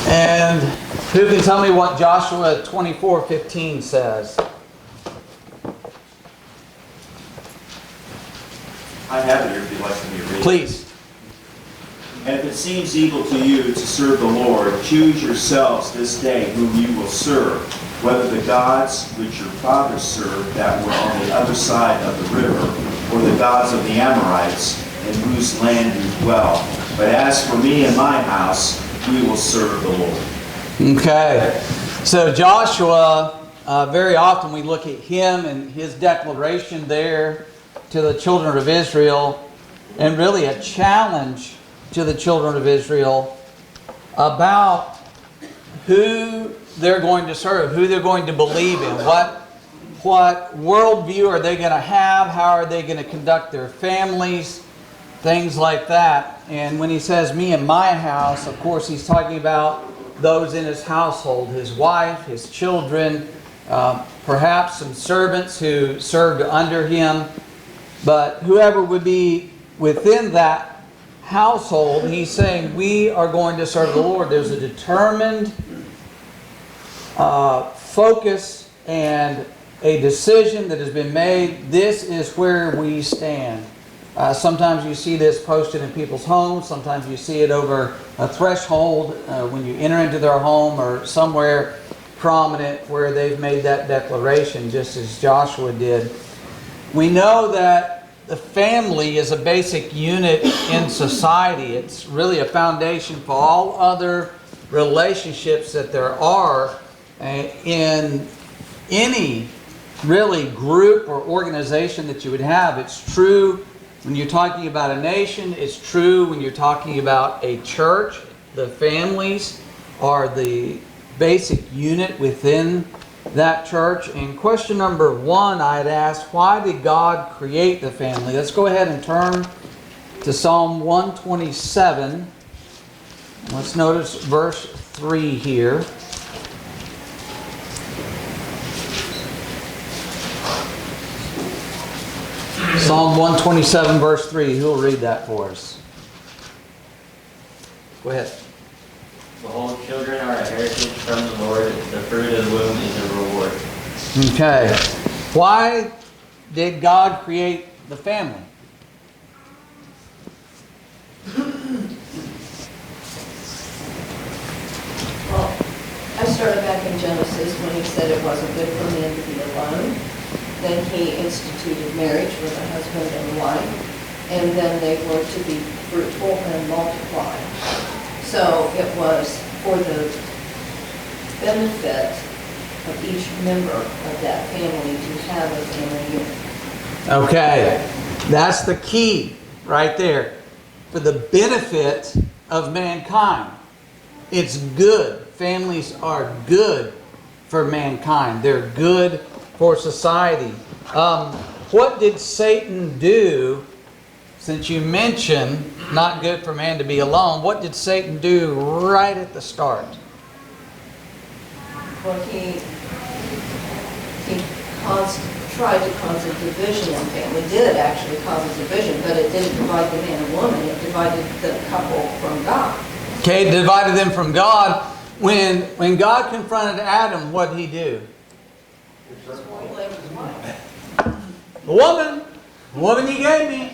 And who can tell me what Joshua 24:15 says? I have it here if you'd like me to read it. Please. And if it seems evil to you to serve the Lord, choose yourselves this day whom you will serve, whether the gods which your fathers served that were on the other side of the river, or the gods of the Amorites, in whose land you dwell. But as for me and my house, we will serve the Lord. Okay. So Joshua, very often we look at him and his declaration there to the children of Israel, and really a challenge to the children of Israel about who they're going to serve, who they're going to believe in, what worldview are they going to have, how are they going to conduct their families, things like that. And when he says me and my house, of course he's talking about those in his household, his wife, his children, perhaps some servants who served under him. But whoever would be within that household, he's saying we are going to serve the Lord. There's a determined focus and a decision that has been made. This is where we stand. Sometimes you see this posted in people's homes. Sometimes you see it over a threshold when you enter into their home or somewhere prominent where they've made that declaration, just as Joshua did. We know that the family is a basic unit in society. It's really a foundation for all other relationships that there are in any really group or organization that you would have. It's true when you're talking about a nation. It's true when you're talking about a church. The families are the basic unit within that church. And question number 1, I'd ask, why did God create the family? Let's go ahead and turn to Psalm 127. Let's notice verse 3 here. Psalm 127 verse 3. Who will read that for us? Go ahead. Behold, children are a heritage from the Lord. The fruit of the womb is a reward. Okay. Why did God create the family? Well, I started back in Genesis when he said it wasn't good for man to be alone. Then he instituted marriage with a husband and wife. And then they were to be fruitful and multiply. So it was for the benefit of each member of that family to have a family unit. Okay. That's the key right there. For the benefit of mankind. It's good. Families are good for mankind. They're good for society. What did Satan do? Since you mentioned not good for man to be alone, what did Satan do right at the start? Well, he tried to cause a division in family. Did actually cause a division, but it didn't divide the man and woman. It divided the couple from God. Okay, it divided them from God. When God confronted Adam, what did he do? He blamed his wife. The woman you gave me.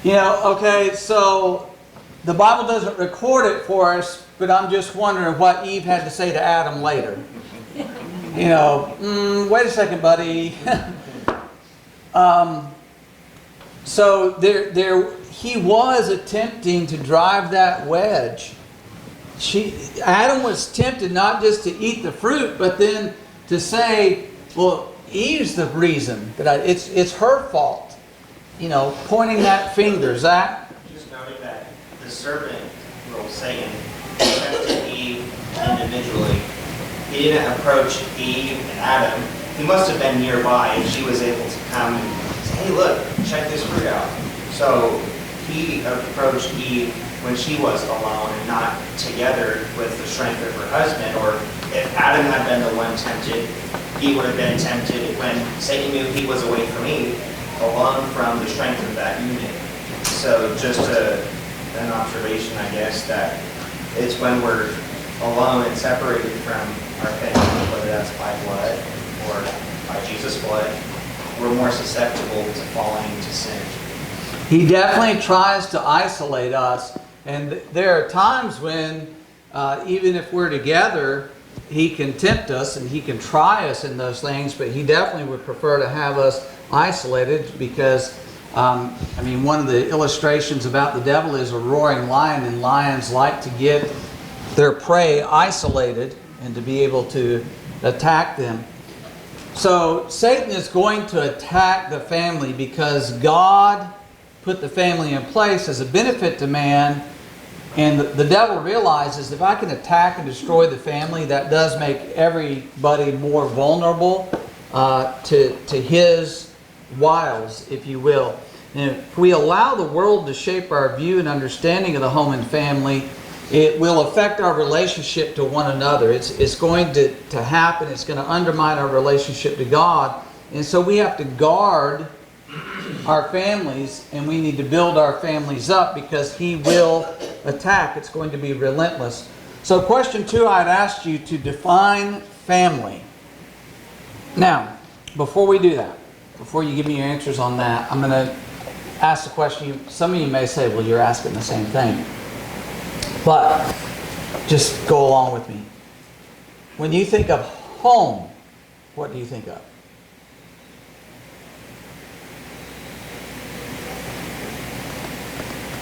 You know, okay, so the Bible doesn't record it for us, but I'm just wondering what Eve had to say to Adam later. You know, wait a second, buddy. So he was attempting to drive that wedge. Adam was tempted not just to eat the fruit, but then to say, well, Eve's the reason that it's her fault. You know, pointing that finger. Zach? Just noting that the serpent, well, Satan, tempted Eve individually. He didn't approach Eve and Adam. He must have been nearby and she was able to come and say, hey, look, check this fruit out. So he approached Eve when she was alone and not together with the strength of her husband. Or if Adam had been the one tempted, he would have been tempted when Satan knew he was away from Eve, alone from the strength of that unit. So just an observation, I guess, that It's when we're alone and separated from our family, whether that's by blood or by Jesus' blood, we're more susceptible to falling into sin. He definitely tries to isolate us. And there are times when, even if we're together, he can tempt us and he can try us in those things, but he definitely would prefer to have us isolated because, one of the illustrations about the devil is a roaring lion, and lions like to get their prey isolated and to be able to attack them. So Satan is going to attack the family because God put the family in place as a benefit to man, and the devil realizes if I can attack and destroy the family, that does make everybody more vulnerable to his wiles, if you will. And if we allow the world to shape our view and understanding of the home and family, it will affect our relationship to one another. It's going to happen. It's going to undermine our relationship to God. And so we have to guard our families, and we need to build our families up because he will attack. It's going to be relentless. So question 2, I'd asked you to define family. Now, before we do that, before you give me your answers on that, I'm going to ask the question. Some of you may say, well, you're asking the same thing. But just go along with me. When you think of home, what do you think of?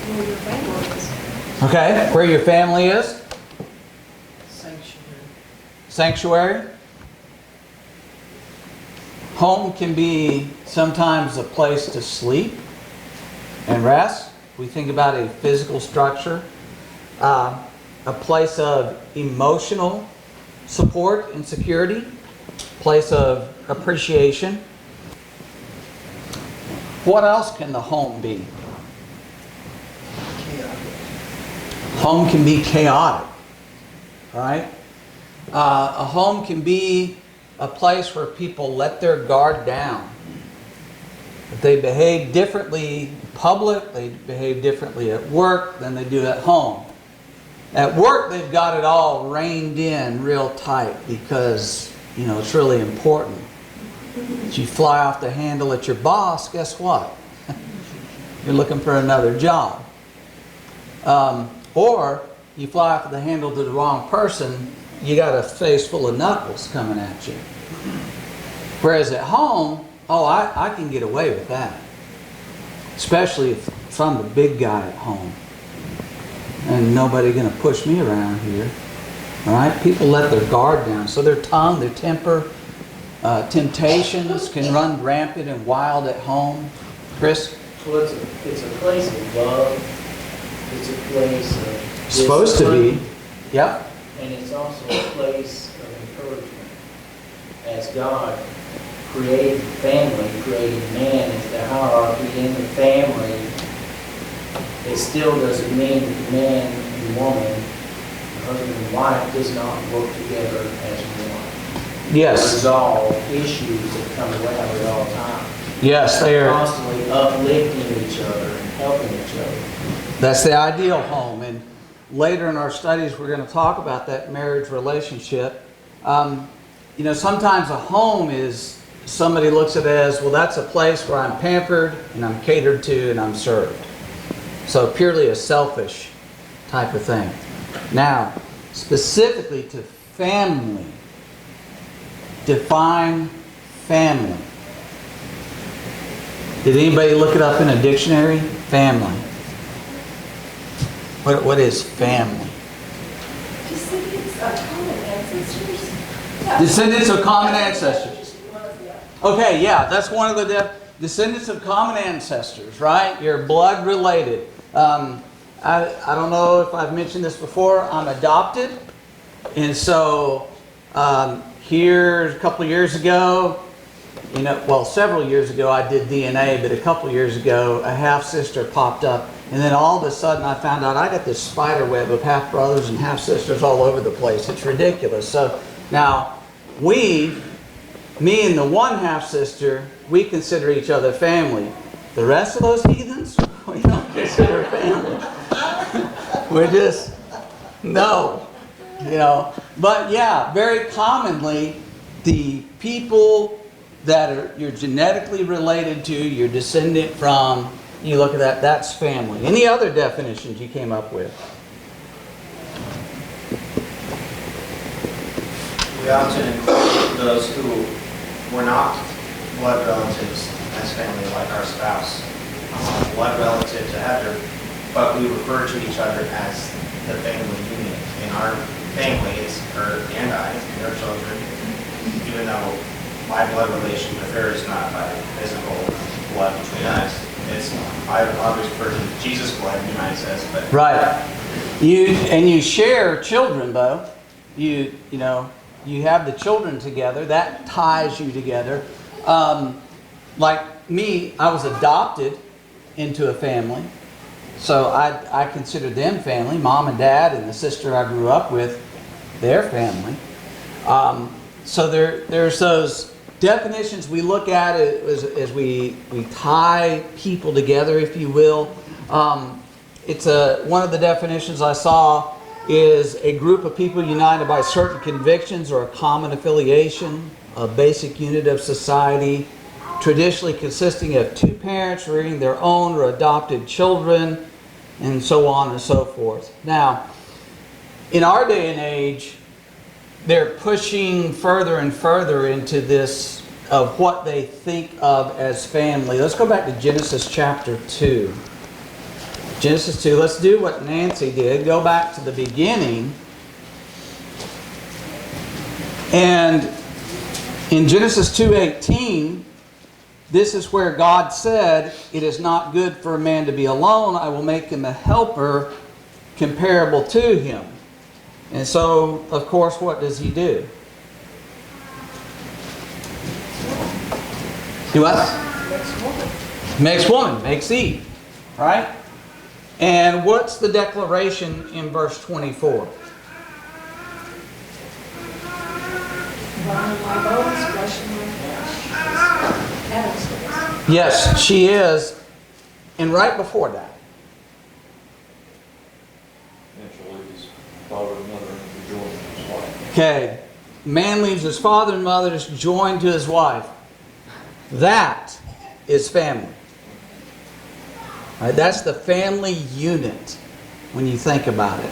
Where your family is. Okay, where your family is? Sanctuary. Sanctuary. Home can be sometimes a place to sleep and rest. We think about a physical structure, a place of emotional support and security, place of appreciation. What else can the home be? Home can be chaotic, right? A home can be a place where people let their guard down. If they behave differently in public, they behave differently at work than they do at home. At work, they've got it all reined in real tight because, it's really important. If you fly off the handle at your boss, guess what? You're looking for another job. Or you fly off the handle to the wrong person, you got a face full of knuckles coming at you. Whereas at home, I can get away with that. Especially if I'm the big guy at home. And nobody going to push me around here. All right? People let their guard down. So their tongue, their temper, temptations can run rampant and wild at home. Chris? Well, it's a place of love. It's a place of Supposed to be. Yep. And it's also a place of encouragement. As God created family, created man as the hierarchy in the family, it still doesn't mean that the man and the woman, the husband and wife, does not work together as one. Yes. Resolve issues that come around at all times. Yes, they are. Constantly uplifting each other and helping each other. That's the ideal home. And later in our studies, we're going to talk about that marriage relationship. Sometimes a home is, somebody looks at it as, well, that's a place where I'm pampered and I'm catered to and I'm served. So purely a selfish type of thing. Now, specifically to family, define family. Did anybody look it up in a dictionary? Family. What is family? Descendants of common ancestors. Descendants of common ancestors. Okay, yeah, that's one of the descendants of common ancestors, right? You're blood related. I don't know if I've mentioned this before. I'm adopted. And so here a couple years ago, several years ago I did DNA, but a couple years ago a half-sister popped up. And then all of a sudden I found out I got this spider web of half-brothers and half-sisters all over the place. It's ridiculous. So now me and the one half-sister, we consider each other family. The rest of those heathens, we don't consider family. No. But yeah, very commonly, the people that you're genetically related to, you're descendant from, you look at that, that's family. Any other definitions you came up with? We often include those who were not blood relatives as family, like our spouse, blood relative to Heather, but we refer to each other as the family unit. In our family, it's her and I and her children, even though my blood relation with her is not by physical blood between us. I always refer to Jesus' blood unites us, but right. You share children, though. You have the children together. That ties you together. Like me, I was adopted into a family, so I consider them family. Mom and dad and the sister I grew up with, their family. So there's those definitions we look at it as we tie people together, if you will. It's one of the definitions I saw is a group of people united by certain convictions or a common affiliation, a basic unit of society, traditionally consisting of two parents rearing their own or adopted children, and so on and so forth. Now, in our day and age, they're pushing further and further into this of what they think of as family. Let's go back to Genesis chapter 2. Genesis 2, let's do what Nancy did. Go back to the beginning. And in Genesis 2:18, this is where God said, "It is not good for a man to be alone. I will make him a helper comparable to him." And so, of course, what does he do? Do what? Makes woman. Makes Eve. Right? And what's the declaration in verse 24? Bone of my bones, flesh of my flesh. Adam's voice. Yes, she is. And right before that. Okay. Man leaves his father and mother, is joined to his wife. That is family. All right, that's the family unit when you think about it.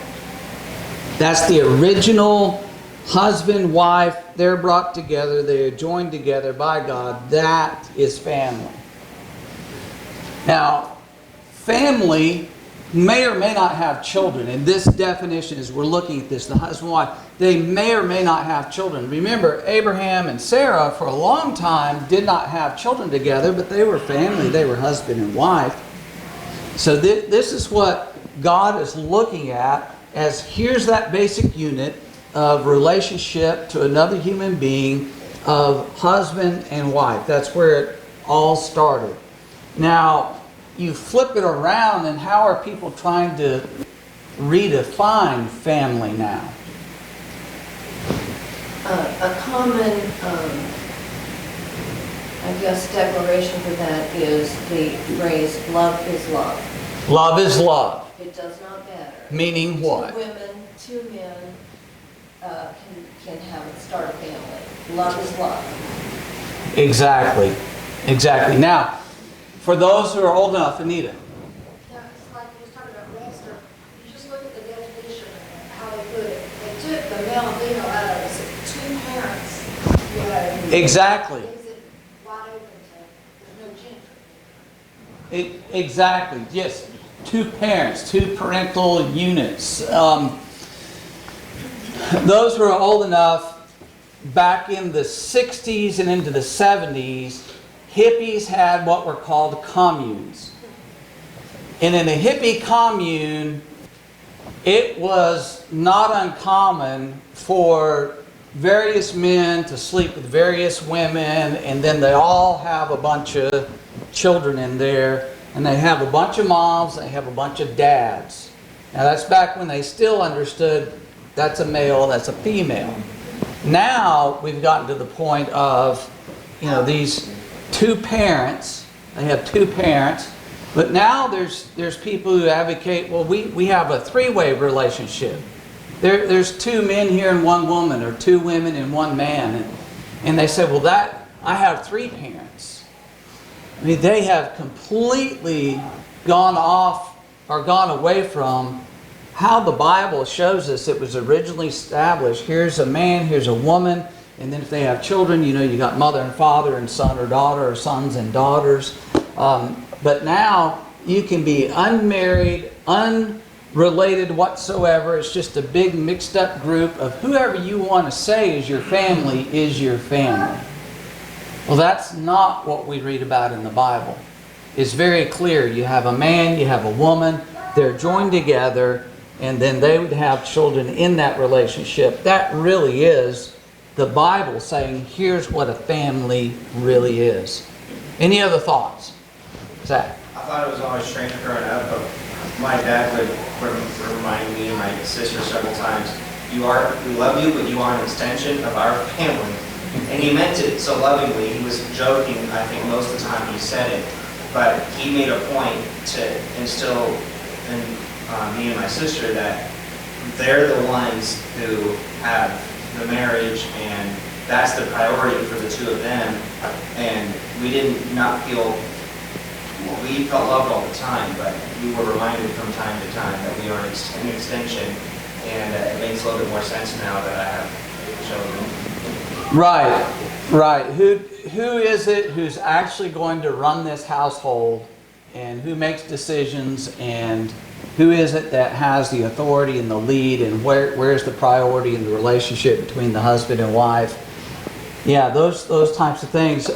That's the original husband, wife. They're brought together. They're joined together by God. That is family. Now, family may or may not have children. And this definition, as we're looking at this, the husband and wife, they may or may not have children. Remember, Abraham and Sarah, for a long time, did not have children together, but they were family. They were husband and wife. So this is what God is looking at as here's that basic unit of relationship to another human being of husband and wife. That's where it all started. Now, you flip it around, and how are people trying to redefine family now? A common, I guess, declaration for that is the phrase, love is love. Love is love. It does not matter. Meaning what? Two women, two men can start a family. Love is love. Exactly. Exactly. Now, for those who are old enough, Anita. Yeah, it's like you was talking about Webster. You just look at the definition, how they put it. They took the male and female out of it. It's two parents. You know, Exactly. leaves it wide open to, there's no gender. Exactly. Yes. Two parents, two parental units. Those who are old enough, back in the 60s and into the 70s, hippies had what were called communes. And in a hippie commune, it was not uncommon for various men to sleep with various women, and then they all have a bunch of children in there, and they have a bunch of moms, they have a bunch of dads. Now that's back when they still understood that's a male, that's a female. Now we've gotten to the point of, these two parents, they have two parents, but now there's people who advocate, well, we have a three-way relationship. there's two men here and one woman, or two women and one man. And they say, well, I have three parents. I mean, they have completely gone off or gone away from how the Bible shows us it was originally established. Here's a man, here's a woman, and then if they have children, you got mother and father and son or daughter, or sons and daughters. But now you can be unmarried, unrelated whatsoever. It's just a big mixed up group of whoever you want to say is your family is your family. Well, that's not what we read about in the Bible. It's very clear. You have a man, you have a woman, they're joined together, and then they would have children in that relationship. That really is the Bible saying, here's what a family really is. Any other thoughts? Zach? I thought it was always strange growing up, but my dad would remind me and my sister several times, we love you, but you are an extension of our family. And he meant it so lovingly. He was joking, I think most of the time he said it, but he made a point to instill in me and my sister that they're the ones who have the marriage, and that's the priority for the two of them. And we felt loved all the time, but we were reminded from time to time that we are an extension, and it makes a little bit more sense now that I have children. Right. Who is it who's actually going to run this household, and who makes decisions, and who is it that has the authority and the lead, and where's the priority in the relationship between the husband and wife? Yeah, those types of things.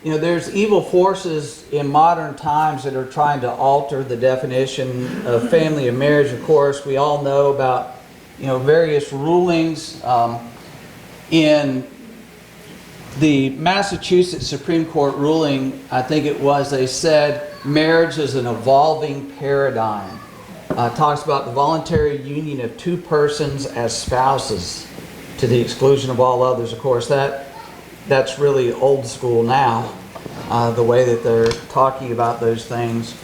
There's evil forces in modern times that are trying to alter the definition of family and marriage. Of course, we all know about various rulings in the Massachusetts Supreme Court ruling. I think it was, they said marriage is an evolving paradigm. Talks about the voluntary union of two persons as spouses to the exclusion of all others. Of course, that's really old school now, the way that they're talking about those things.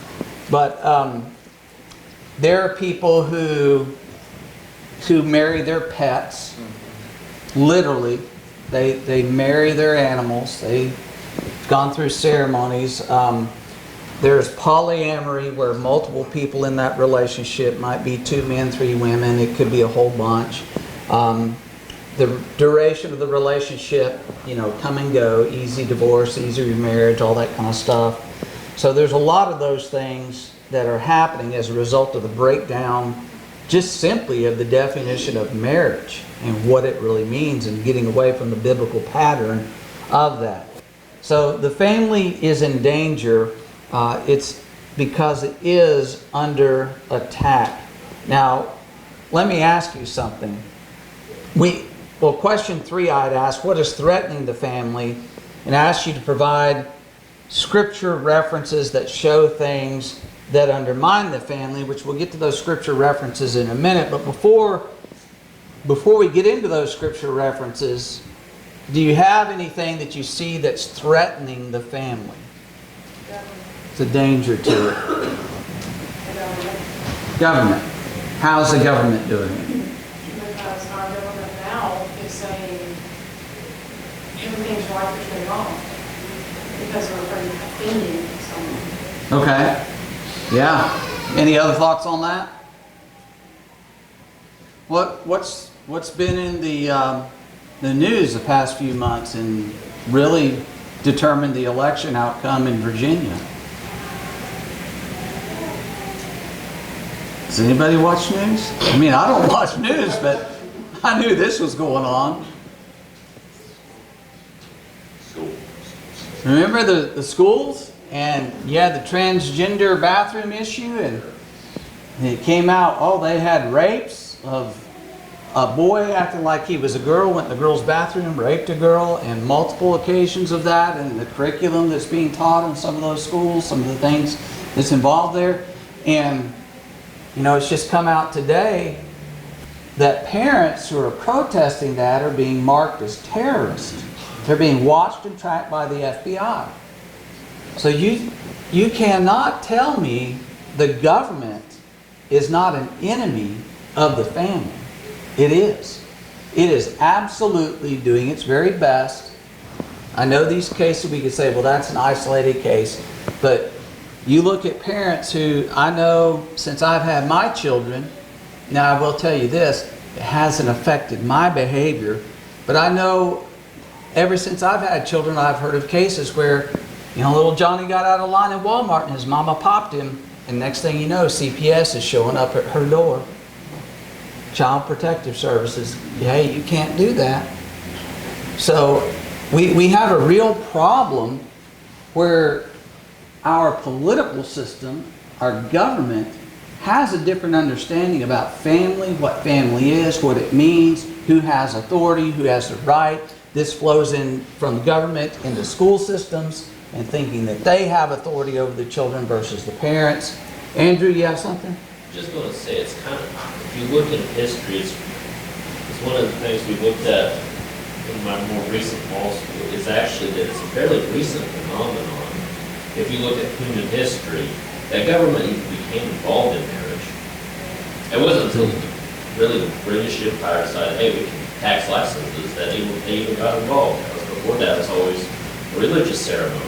But there are people who marry their pets, literally. They marry their animals. They've gone through ceremonies. There's polyamory, where multiple people in that relationship, might be 2 men, 3 women. It could be a whole bunch. The duration of the relationship, come and go, easy divorce, easy remarriage, all that kind of stuff. So there's a lot of those things that are happening as a result of the breakdown, just simply of the definition of marriage and what it really means, and getting away from the biblical pattern of that. So the family is in danger. It's because it is under attack. Now, let me ask you something. Question 3 I'd ask, what is threatening the family? And I ask you to provide scripture references that show things that undermine the family, which we'll get to those scripture references in a minute. But before we get into those scripture references, do you have anything that you see that's threatening the family? It's a danger to it. Government. How's the government doing it? Because our government now is saying everything's right between wrong because we're afraid of offending someone. Okay. Yeah. Any other thoughts on that? What's been in the news the past few months and really determined the election outcome in Virginia? Does anybody watch news? I mean, I don't watch news, but I knew this was going on. Remember the schools? And you had the transgender bathroom issue, and it came out, they had rapes of a boy acting like he was a girl, went in the girl's bathroom, raped a girl, and multiple occasions of that, and the curriculum that's being taught in some of those schools, some of the things that's involved there. And it's just come out today that parents who are protesting that are being marked as terrorists. They're being watched and tracked by the FBI. So you cannot tell me the government is not an enemy of the family. It is. It is absolutely doing its very best. I know these cases we could say, well, that's an isolated case. But you look at parents who I know since I've had my children, now I will tell you this, it hasn't affected my behavior. But I know ever since I've had children, I've heard of cases where, little Johnny got out of line at Walmart and his mama popped him. And next thing you know, CPS is showing up at her door. Child Protective Services, hey, you can't do that. So we have a real problem where our political system, our government, has a different understanding about family, what family is, what it means, who has authority, who has the right. This flows in from the government into school systems and thinking that they have authority over the children versus the parents. Andrew, you have something? Just going to say, it's kind of, if you look in history, it's one of the things we looked at in my more recent law school, is actually that it's a fairly recent phenomenon. If you look at human history, that government even became involved in marriage. It wasn't until really the British Empire decided, hey, we can tax licenses, that they even got involved. Because before that, it was always a religious ceremony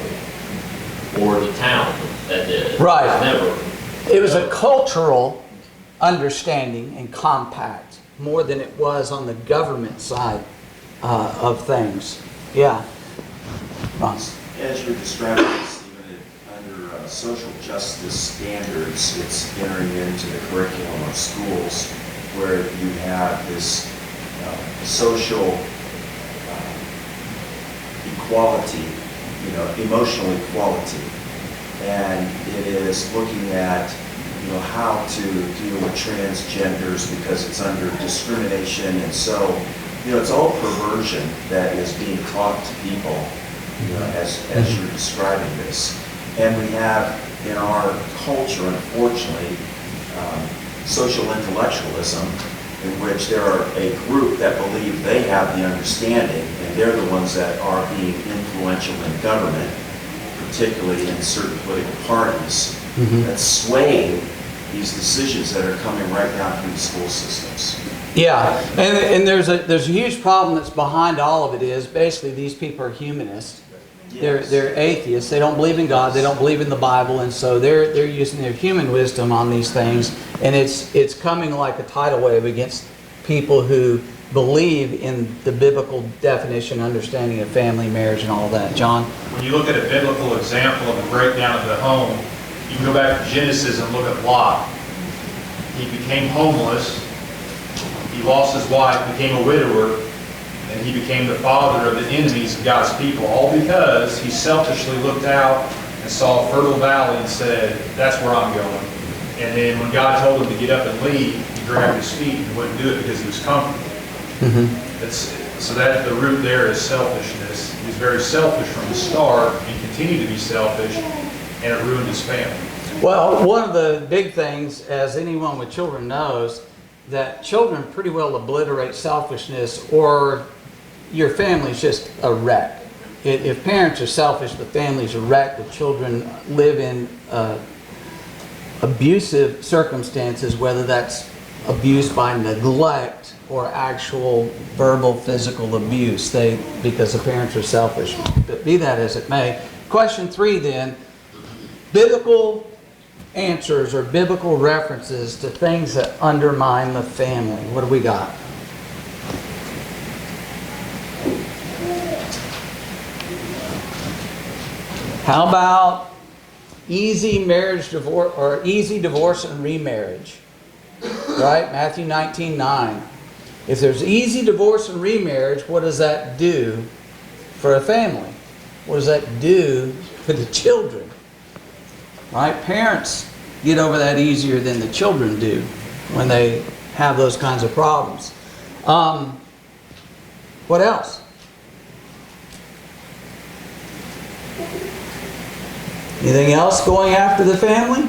or the town that did it. Right. It was a cultural understanding and compact more than it was on the government side of things. Yeah. Ron. As you're describing this, even under social justice standards, it's entering into the curriculum of schools where you have this social equality, emotional equality. And it is looking at, how to deal with transgenders because it's under discrimination. And so, it's all perversion that is being taught to people, as you're describing this. And we have in our culture, unfortunately, social intellectualism, in which there are a group that believe they have the understanding, and they're the ones that are being influential in government, particularly in certain political parties, that's swaying these decisions that are coming right down through the school systems. Yeah, and there's a huge problem that's behind all of it is basically these people are humanists. Yes. They're atheists. They don't believe in God. They don't believe in the Bible, and so they're using their human wisdom on these things, and it's coming like a tidal wave against people who believe in the biblical definition, understanding of family, marriage, and all that. John? When you look at a biblical example of the breakdown of the home, you can go back to Genesis and look at Lot. He became homeless. He lost his wife, became a widower, and he became the father of the enemies of God's people, all because he selfishly looked out and saw a fertile valley and said, that's where I'm going. And then when God told him to get up and leave, he dragged his feet and wouldn't do it because he was comfortable. So that the root there is selfishness. He was very selfish from the start and continued to be selfish, and it ruined his family. Well, one of the big things, as anyone with children knows, that children pretty well obliterate selfishness, or your family's just a wreck. If parents are selfish, the family's a wreck. The children live in abusive circumstances, whether that's abuse by neglect or actual verbal, physical abuse, because the parents are selfish. But be that as it may. Question 3 then, biblical answers or biblical references to things that undermine the family. What do we got? How about easy marriage divorce, or easy divorce and remarriage? Right? Matthew 19:9. If there's easy divorce and remarriage, what does that do for a family? What does that do for the children? Right? Parents get over that easier than the children do when they have those kinds of problems. What else? Anything else going after the family?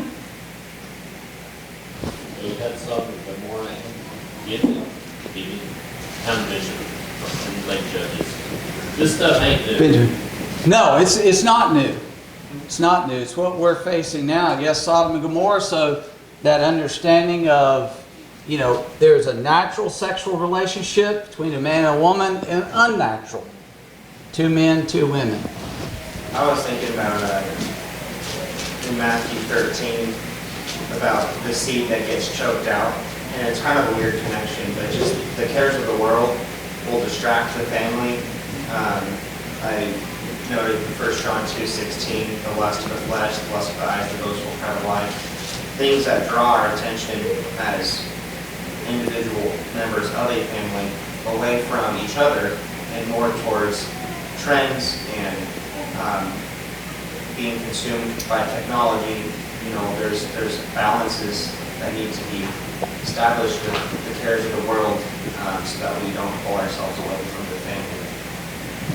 We've had some of the more giving television and like judges. This stuff ain't new. Benjamin. No, it's not new. It's not new. It's what we're facing now. Yes, Sodom and Gomorrah, so that understanding of there's a natural sexual relationship between a man and a woman and unnatural. 2 men, 2 women. I was thinking about in Matthew 13 about the seed that gets choked out, and it's kind of a weird connection, but just the cares of the world will distract the family. I noted in 1 John 2:16, the lust of the flesh, the lust of the eyes, the boastful pride of life, things that draw our attention as individual members of a family away from each other and more towards trends and being consumed by technology. There's balances that need to be established with the cares of the world so that we don't pull ourselves away from the family.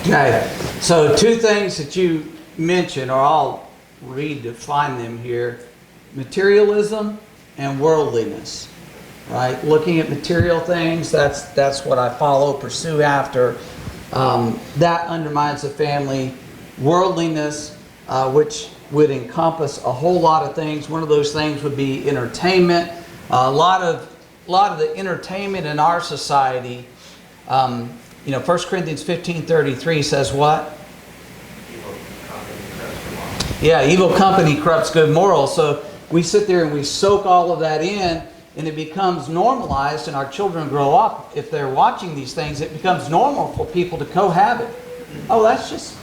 Okay, so 2 things that you mentioned, or I'll redefine them here: materialism and worldliness. Right, looking at material things, that's what I follow, pursue after. That undermines the family. Worldliness, which would encompass a whole lot of things. One of those things would be entertainment. A lot of the entertainment in our society. 1 Corinthians 15:33 says what? Yeah, evil company corrupts good morals. So we sit there and we soak all of that in, and it becomes normalized, and our children grow up. If they're watching these things, it becomes normal for people to cohabit. Oh, that's just,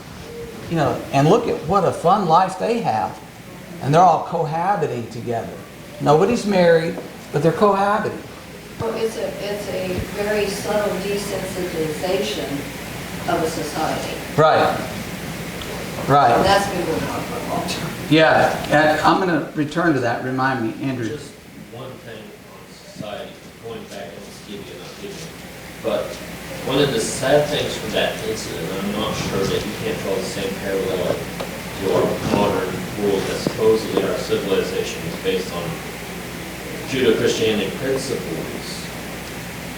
and look at what a fun life they have. And they're all cohabiting together. Nobody's married, but they're cohabiting. Well, it's a very subtle desensitization of a society. Right. Right. And that's been going on for a long time. Yeah, and I'm going to return to that. Remind me, Andrew. Just one thing on society, going back, and let's give you enough giving. But one of the sad things from that incident, I'm not sure that you can't draw the same parallel to our modern world that supposedly our civilization is based on Judeo-Christianic principles.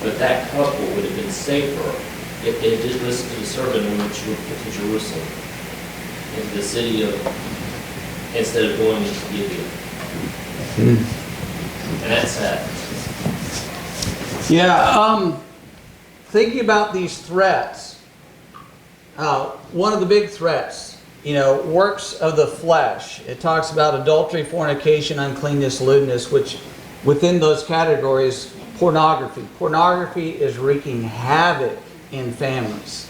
But that couple would have been safer if they did listen to the sermon when we went to Jerusalem, in the city of, instead of going into Gibeon. And that's sad. Yeah, thinking about these threats, one of the big threats, works of the flesh. It talks about adultery, fornication, uncleanness, lewdness, which within those categories, pornography. Pornography is wreaking havoc in families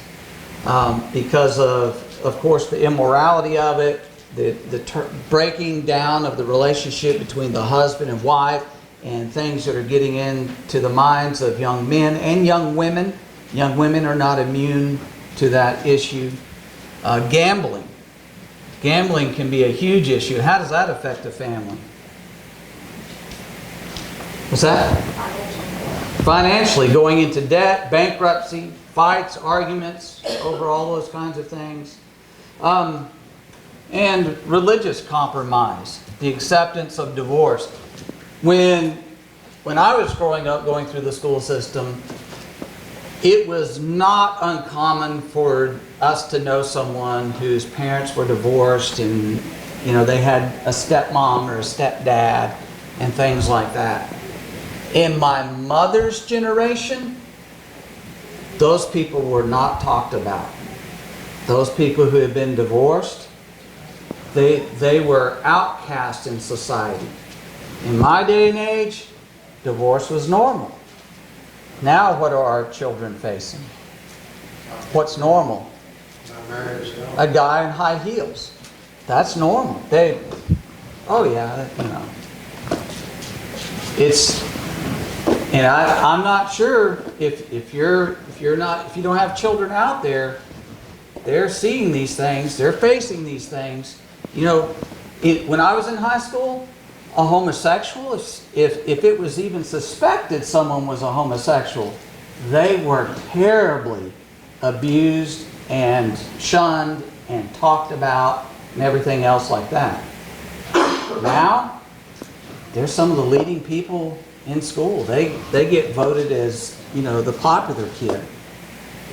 because of course, the immorality of it, the breaking down of the relationship between the husband and wife, and things that are getting into the minds of young men and young women. Young women are not immune to that issue. Gambling. Gambling can be a huge issue. How does that affect a family? What's that? Financially, going into debt, bankruptcy, fights, arguments over all those kinds of things. And religious compromise, the acceptance of divorce. When I was growing up, going through the school system, it was not uncommon for us to know someone whose parents were divorced, and they had a stepmom or a stepdad and things like that. In my mother's generation, those people were not talked about. Those people who had been divorced, they were outcast in society. In my day and age, divorce was normal. Now what are our children facing? What's normal? A guy in high heels. That's normal. It's, and I'm not sure if you don't have children out there, they're seeing these things, they're facing these things. When I was in high school, a homosexual, if it was even suspected someone was a homosexual, they were terribly abused and shunned and talked about and everything else like that. Now, they're some of the leading people in school. They get voted as, the popular kid.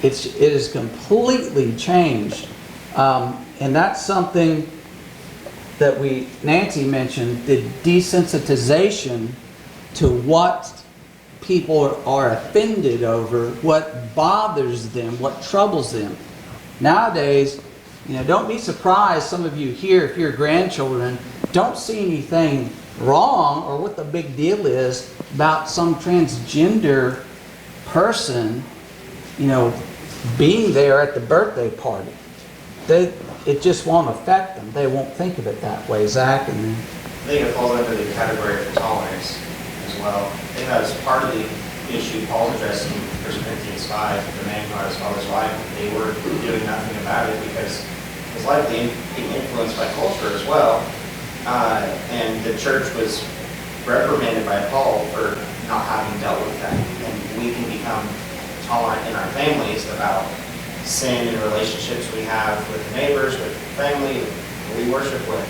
It has completely changed. And that's something that Nancy mentioned, the desensitization to what people are offended over, what bothers them, what troubles them. Nowadays, don't be surprised, some of you here, if you're grandchildren, don't see anything wrong or what the big deal is about some transgender person, being there at the birthday party. It just won't affect them. They won't think of it that way, Zach. And then, I think it falls under the category of tolerance as well. I think that was part of the issue Paul's addressing in 1 Corinthians 5, the man who had his father's wife. They were doing nothing about it because it was likely being influenced by culture as well. And the church was reprimanded by Paul for not having dealt with that. And we can become tolerant in our families about sin and relationships we have with neighbors, with family, who we worship with.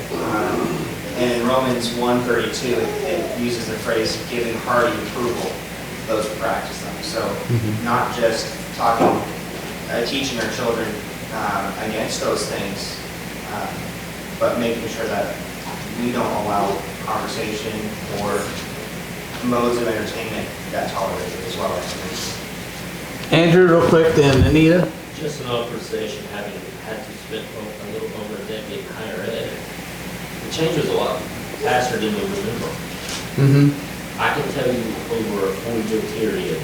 And in Romans 1:32, it uses the phrase giving hearty approval to those who practice them. So not just teaching our children against those things, but making sure that we don't allow conversation or modes of entertainment that tolerate it as well. Andrew, real quick, then Anita. Just an observation, having had to spend a little over a decade in higher ed, it changes a lot faster than we remember. I can tell you over a 4-year period,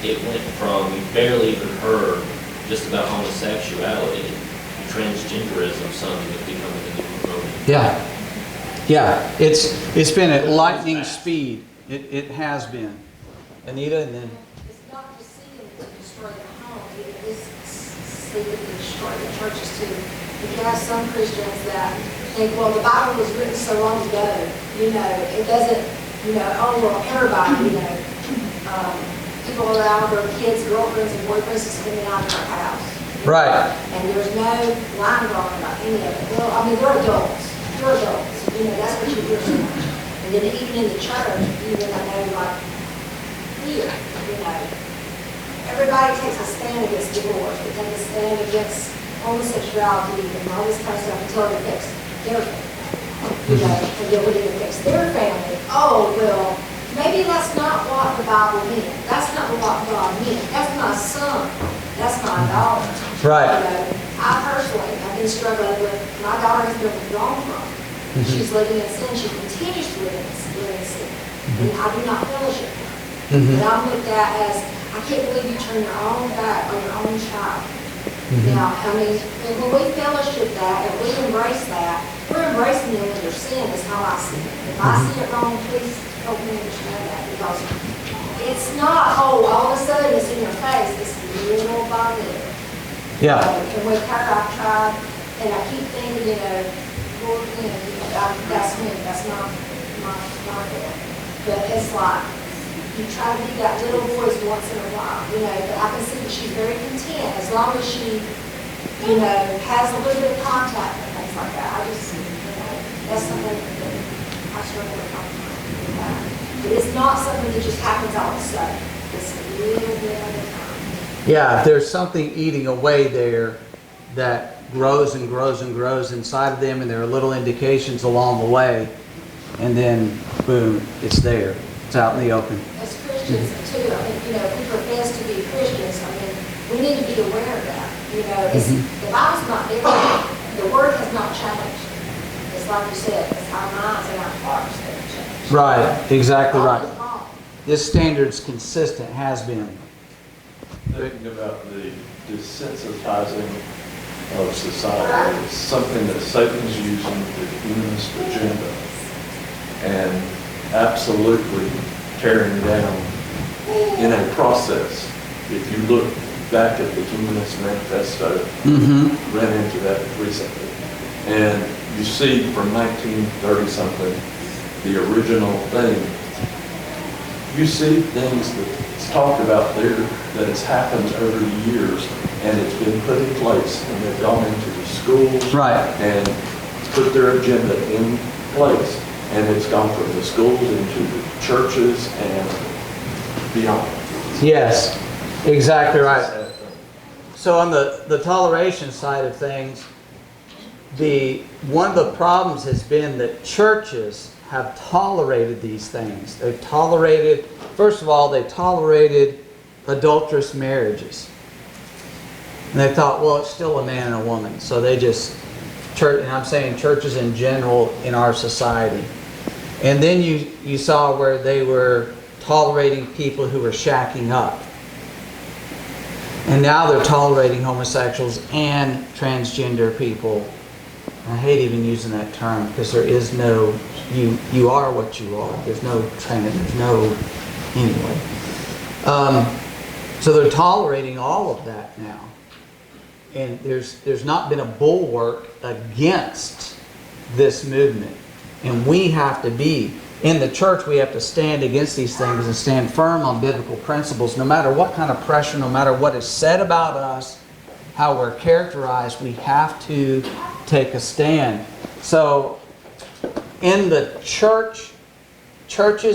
it went from, we barely even heard just about homosexuality to transgenderism, something that's becoming a new movement. Yeah, it's been at lightning speed. It has been. Anita, and then It's not just seeking to destroy the home, it is seeking to destroy the churches too. You have some Christians that think, well, the Bible was written so long ago, it doesn't, oh, well, everybody, people allow their kids, girlfriends, and boyfriends to spend the night in our house. right. And there's no line drawn about any of it. Well, I mean, they're adults. They're adults. That's what you hear so much. And then even in the church, even I know, like, here, everybody takes a stand against divorce. They take a stand against homosexuality and all this kind of stuff until it affects their family. And then when it affects their family, oh, well, maybe that's not what the Bible meant. That's not what God meant. That's my son. That's my daughter. Right. I personally have been struggling with, my daughter has been withdrawn from. She's living in sin. She continues to live in sin. And I do not fellowship with her. And I'm looked at as, I can't believe you turn your own back on your own child. Now, I mean, when we fellowship that and we embrace that, we're embracing them in their sin is how I see it. If I see it wrong, please help me understand that, because it's not, oh, all of a sudden it's in your face. It's little by little. Yeah. And with her, I've tried, and I keep thinking, Lord, that's me, that's not my fault. But it's like, you try to be that little voice once in a while, but I can see that she's very content as long as she, has a little bit of contact and things like that. I just, that's something that I struggle with all the time. But it's not something that just happens all of a sudden. It's a little bit at a time. Yeah, there's something eating away there that grows and grows and grows inside of them, and there are little indications along the way, and then boom, it's there. It's out in the open. As Christians too, I mean, if we profess to be Christians, I mean, we need to be aware of that. The Bible's not different. The Word has not changed. It's like you said, it's our minds and our hearts that have changed. Right, exactly All right. is wrong. This standard's consistent, has been. Thinking about the desensitizing of society is something that Satan's using the humanist agenda and absolutely tearing down in a process. If you look back at the Humanist Manifesto, ran into that recently, and you see from 1930-something, the original thing, you see things that's talked about there that has happened over the years, and it's been put in place, and they've gone into the schools Right. and put their agenda in place, and it's gone from the schools into the churches and beyond. Yes, exactly right. So on the toleration side of things, one of the problems has been that churches have tolerated these things. They've tolerated, first of all, they tolerated adulterous marriages. And they thought, well, it's still a man and a woman. So they just, church, and I'm saying churches in general in our society. And then you saw where they were tolerating people who were shacking up. And now they're tolerating homosexuals and transgender people. I hate even using that term because there is no, you are what you are. There's no there's no, anyway. So they're tolerating all of that now. And there's not been a bulwark against this movement. And we have to be, in the church, we have to stand against these things and stand firm on biblical principles. No matter what kind of pressure, no matter what is said about us, how we're characterized, we have to take a stand. So, in the churches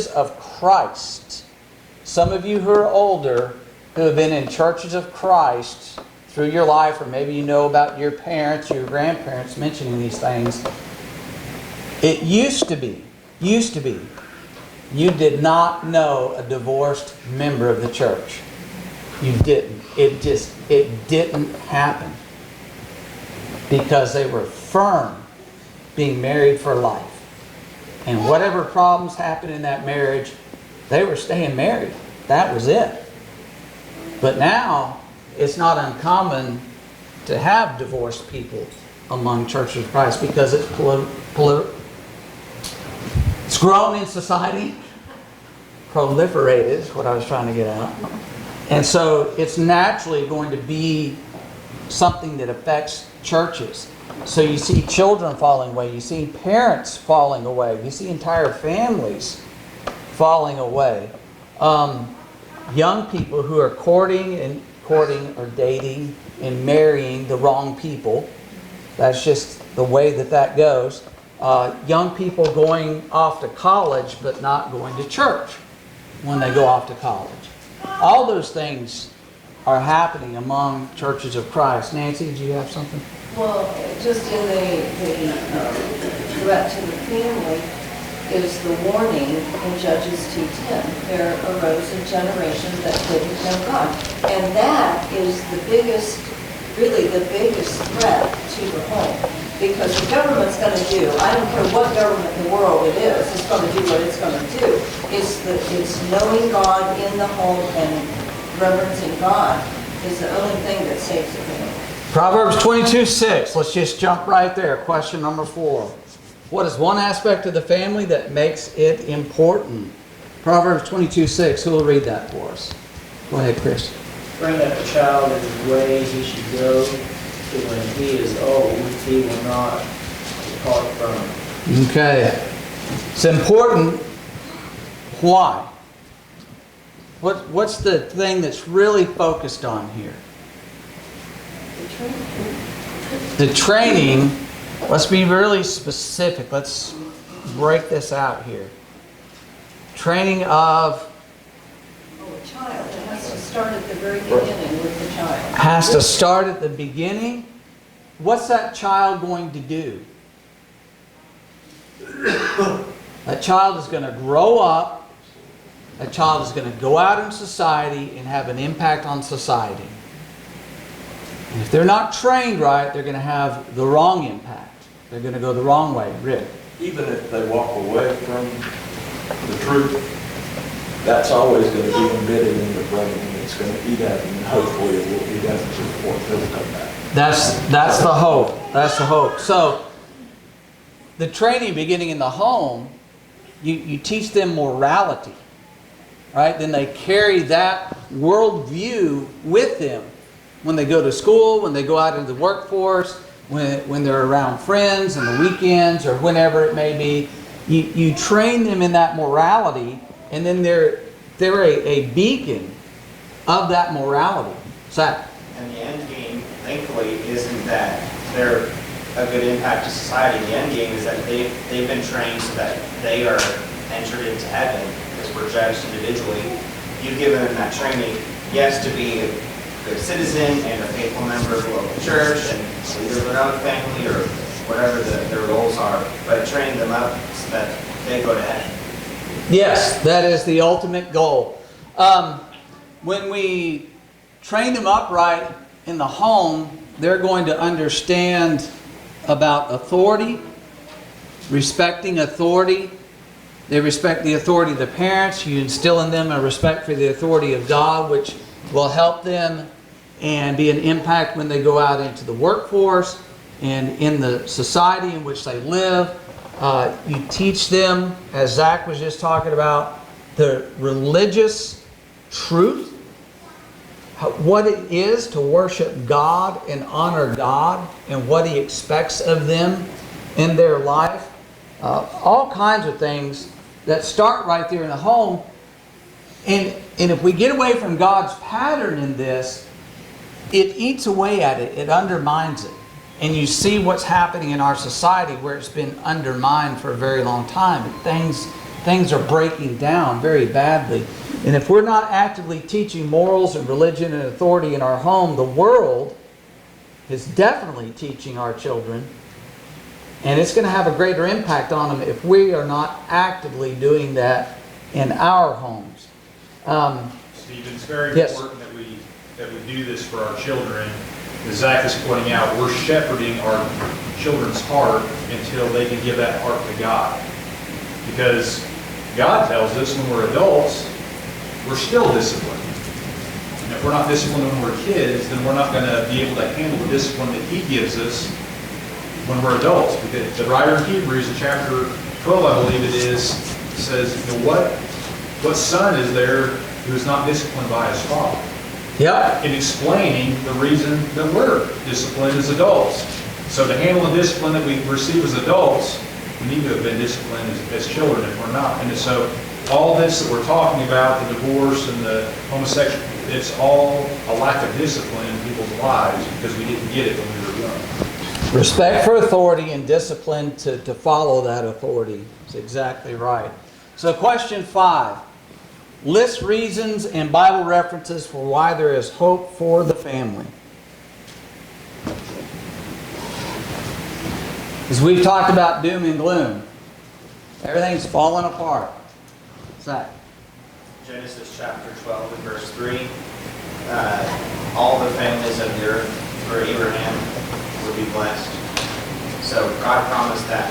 of Christ, some of you who are older, who have been in churches of Christ through your life, or maybe you know about your parents, your grandparents mentioning these things, it used to be, you did not know a divorced member of the church. You didn't. It didn't happen. Because they were firm being married for life. And whatever problems happened in that marriage, they were staying married. That was it. But now, it's not uncommon to have divorced people among churches of Christ because it's it's grown in society. Proliferated is what I was trying to get at. And so it's naturally going to be something that affects churches. So you see children falling away. You see parents falling away. You see entire families falling away. Young people who are courting or dating and marrying the wrong people. That's just the way that goes. Young people going off to college but not going to church when they go off to college. All those things are happening among churches of Christ. Nancy, did you have something? Well, just in the threat to the family is the warning in Judges 2:10. There arose a generation that didn't know God. And that is really the biggest threat to the home. Because the government's going to do, I don't care what government in the world it is, it's going to do what it's going to do. It's knowing God in the home and reverencing God is the only thing that saves the family. Proverbs 22:6. Let's just jump right there. Question number 4. What is one aspect of the family that makes it important? Proverbs 22:6. Who will read that for us? Go ahead, Chris. Bring up a child in his way he should go, so when he is old, he will not depart from it. Okay. It's important. Why? What's the thing that's really focused on here? The training. Let's be really specific. Let's break this out here. Training of... A child. It has to start at the very beginning with the child. Has to start at the beginning. What's that child going to do? That child is going to grow up. That child is going to go out in society and have an impact on society. And if they're not trained right, they're going to have the wrong impact. They're going to go the wrong way. Rick? Even if they walk away from the truth, that's always going to be embedded in the brain, and it's going to eat at them, and hopefully it will eat at them before they'll come back. That's the hope. That's the hope. So, the training beginning in the home, you teach them morality, right? Then they carry that worldview with them when they go to school, when they go out into the workforce, when they're around friends on the weekends or whenever it may be. You train them in that morality, and then they're a beacon of that morality. Zach? And the end game, thankfully, isn't that they're a good impact to society. The end game is that they've been trained so that they are entered into heaven because we're judged individually. You've given them that training, yes, to be a good citizen and a faithful member of the local church and leader of their own family or whatever their roles are, but training them up so that they go to heaven. Yes, that is the ultimate goal. When we train them upright in the home, they're going to understand about authority, respecting authority. They respect the authority of the parents. You instill in them a respect for the authority of God, which will help them and be an impact when they go out into the workforce and in the society in which they live. You teach them, as Zach was just talking about, the religious truth, what it is to worship God and honor God, and what He expects of them in their life. All kinds of things that start right there in the home. And if we get away from God's pattern in this, it eats away at it. It undermines it. And you see what's happening in our society where it's been undermined for a very long time. Things are breaking down very badly. And if we're not actively teaching morals and religion and authority in our home, the world is definitely teaching our children. And it's going to have a greater impact on them if we are not actively doing that in our homes. Steve, it's very Yes. important that we do this for our children. As Zach is pointing out, we're shepherding our children's heart until they can give that heart to God. Because God tells us when we're adults, we're still disciplined. And if we're not disciplined when we're kids, then we're not going to be able to handle the discipline that He gives us when we're adults. Because the writer in Hebrews in chapter 12, I believe it is, says, what son is there who is not disciplined by his father? Yep. In explaining the reason that we're disciplined as adults. So to handle the discipline that we receive as adults, we need to have been disciplined as children if we're not. And so all this that we're talking about, the divorce and the homosexual, it's all a lack of discipline in people's lives because we didn't get it when we were young. Respect for authority and discipline to follow that authority. That's exactly right. So question 5. List reasons and Bible references for why there is hope for the family. As we've talked about doom and gloom, everything's falling apart. Zach. Genesis chapter 12 and verse 3. All the families of the earth for Abraham would be blessed. So God promised that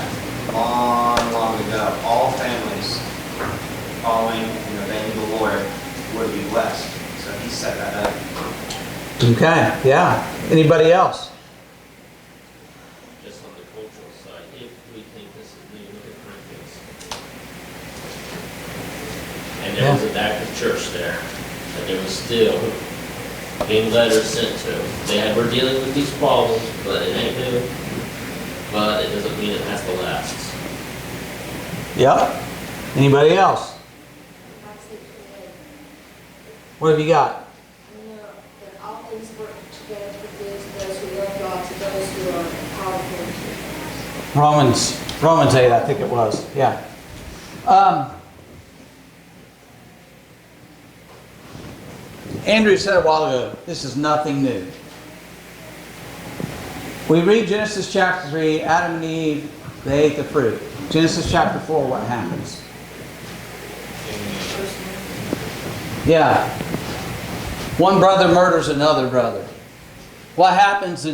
long ago. All families following and obeying the Lord would be blessed. So He set that up. Okay, yeah. Anybody else? Just on the cultural side, if we think this is new, look at Corinthians. And there was an active church there, but there was still being letters sent to them. We're dealing with these problems, but it ain't new. But it doesn't mean it has to last. Yep. Anybody else? What have you got? You know, that all things work together for good to those who love God, to those who are empowered for Romans 8, I think it was. Yeah. Andrew said a while ago, this is nothing new. We read Genesis chapter 3, Adam and Eve, they ate the fruit. Genesis chapter 4, what happens? Yeah. One brother murders another brother. What happens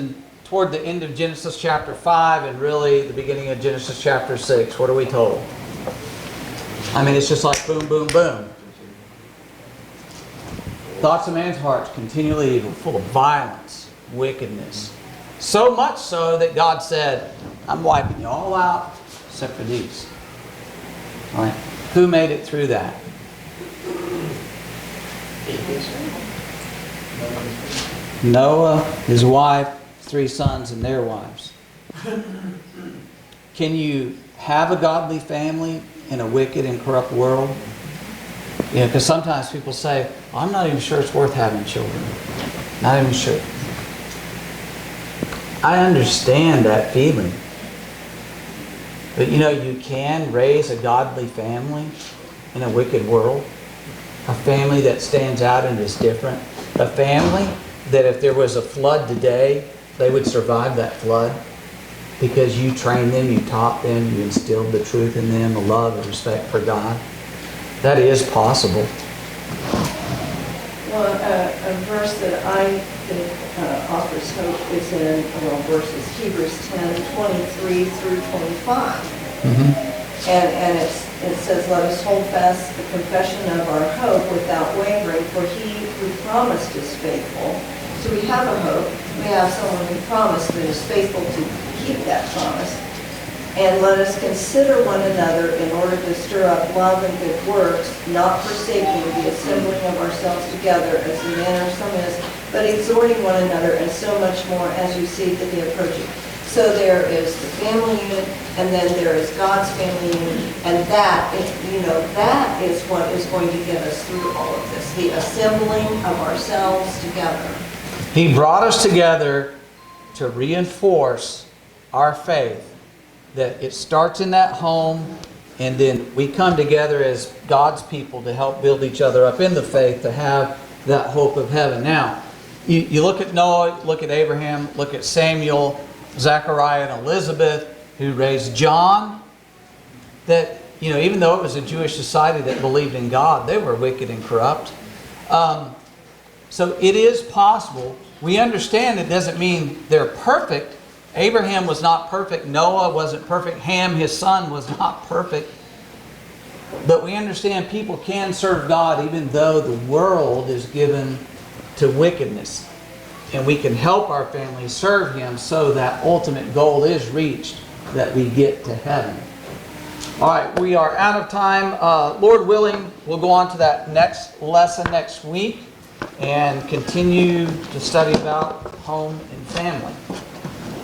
toward the end of Genesis chapter 5 and really the beginning of Genesis chapter 6? What are we told? I mean, it's just like boom, boom, boom. Thoughts of man's hearts continually evil, full of violence, wickedness. So much so that God said, I'm wiping you all out except for these. All right. Who made it through that? Noah, his wife, 3 sons, and their wives. Can you have a godly family in a wicked and corrupt world? You know, because sometimes people say, I'm not even sure it's worth having children. Not even sure. I understand that feeling. But you know, you can raise a godly family in a wicked world. A family that stands out and is different. A family that if there was a flood today, they would survive that flood. because you trained them, you taught them, you instilled the truth in them, the love and respect for God. That is possible. Well, a verse that I think offers hope is in, verses Hebrews 10:23 through 25. And it says, let us hold fast the confession of our hope without wavering, for he who promised is faithful. So we have a hope. We have someone who promised that is faithful to keep that promise. And let us consider one another in order to stir up love and good works, not forsaking the assembling of ourselves together as the manner of some is, but exhorting one another, and so much more as you see the day approaching. So there is the family unit, and then there is God's family unit, and that is what is going to get us through all of this, the assembling of ourselves together. He brought us together to reinforce our faith, that it starts in that home, and then we come together as God's people to help build each other up in the faith, to have that hope of heaven. Now, you look at Noah, look at Abraham, look at Samuel, Zechariah and Elizabeth, who raised John, that, even though it was a Jewish society that believed in God, they were wicked and corrupt. So it is possible. We understand it doesn't mean they're perfect. Abraham was not perfect. Noah wasn't perfect. Ham, his son, was not perfect. But we understand people can serve God even though the world is given to wickedness. And we can help our family serve Him so that ultimate goal is reached, that we get to heaven. All right, we are out of time. Lord willing, we'll go on to that next lesson next week and continue to study about home and family.